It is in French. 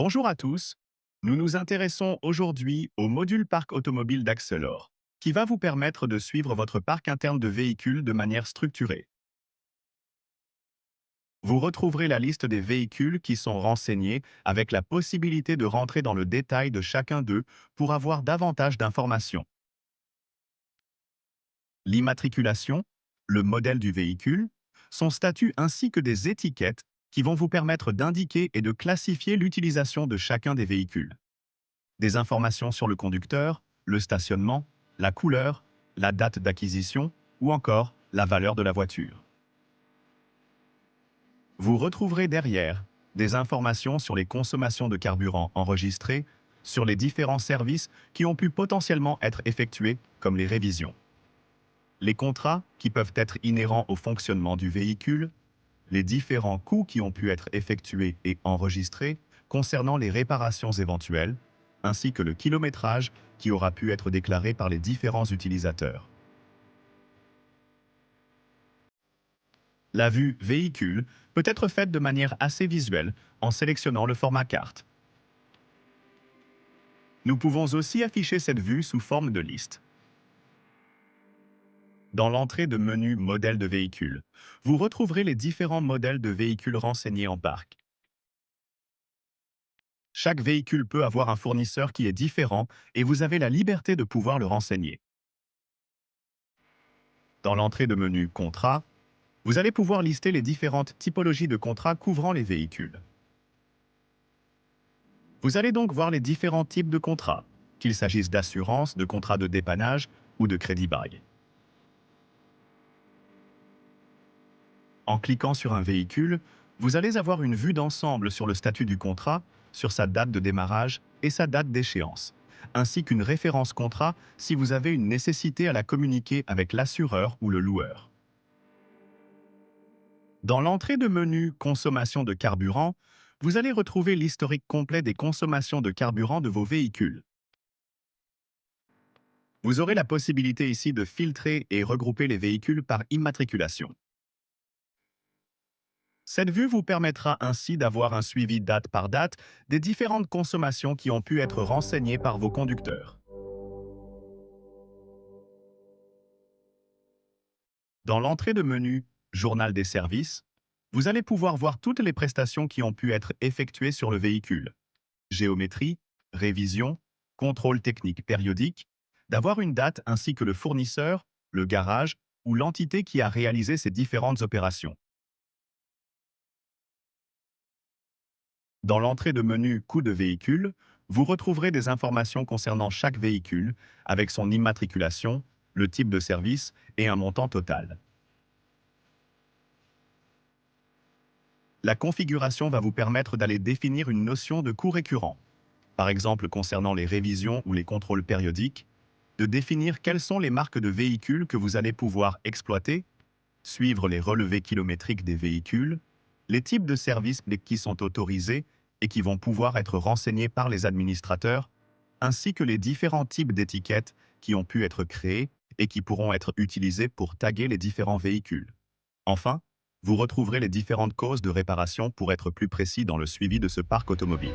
Bonjour à tous. Nous nous intéressons aujourd'hui au module parc automobile d'Axelor, qui va vous permettre de suivre votre parc interne de véhicules de manière structurée. Vous retrouverez la liste des véhicules qui sont renseignés avec la possibilité de rentrer dans le détail de chacun d'eux pour avoir davantage d'informations. L'immatriculation, le modèle du véhicule, son statut ainsi que des étiquettes qui vont vous permettre d'indiquer et de classifier l'utilisation de chacun des véhicules. Des informations sur le conducteur, le stationnement, la couleur, la date d'acquisition ou encore la valeur de la voiture. Vous retrouverez derrière des informations sur les consommations de carburant enregistrées, sur les différents services qui ont pu potentiellement être effectués, comme les révisions. Les contrats qui peuvent être inhérents au fonctionnement du véhicule, les différents coûts qui ont pu être effectués et enregistrés concernant les réparations éventuelles, ainsi que le kilométrage qui aura pu être déclaré par les différents utilisateurs. La vue véhicule peut être faite de manière assez visuelle en sélectionnant le format carte. Nous pouvons aussi afficher cette vue sous forme de liste. Dans l'entrée de menu Modèle de véhicule, vous retrouverez les différents modèles de véhicules renseignés en parc. Chaque véhicule peut avoir un fournisseur qui est différent et vous avez la liberté de pouvoir le renseigner. Dans l'entrée de menu Contrat, vous allez pouvoir lister les différentes typologies de contrats couvrant les véhicules. Vous allez donc voir les différents types de contrats, qu'il s'agisse d'assurance, de contrat de dépannage ou de crédit bail. En cliquant sur un véhicule, vous allez avoir une vue d'ensemble sur le statut du contrat, sur sa date de démarrage et sa date d'échéance, ainsi qu'une référence contrat si vous avez une nécessité à la communiquer avec l'assureur ou le loueur. Dans l'entrée de menu Consommation de carburant, vous allez retrouver l'historique complet des consommations de carburant de vos véhicules. Vous aurez la possibilité ici de filtrer et regrouper les véhicules par immatriculation. Cette vue vous permettra ainsi d'avoir un suivi date par date des différentes consommations qui ont pu être renseignées par vos conducteurs. Dans l'entrée de menu Journal des services, vous allez pouvoir voir toutes les prestations qui ont pu être effectuées sur le véhicule. Géométrie, révision, contrôle technique périodique, d'avoir une date ainsi que le fournisseur, le garage ou l'entité qui a réalisé ces différentes opérations. Dans l'entrée de menu Coût de véhicule, vous retrouverez des informations concernant chaque véhicule, avec son immatriculation, le type de service et un montant total. La configuration va vous permettre d'aller définir une notion de coût récurrent, par exemple concernant les révisions ou les contrôles périodiques, de définir quelles sont les marques de véhicules que vous allez pouvoir exploiter, suivre les relevés kilométriques des véhicules, les types de services qui sont autorisés et qui vont pouvoir être renseignés par les administrateurs, ainsi que les différents types d'étiquettes qui ont pu être créés et qui pourront être utilisés pour taguer les différents véhicules. Enfin, vous retrouverez les différentes causes de réparation pour être plus précis dans le suivi de ce parc automobile.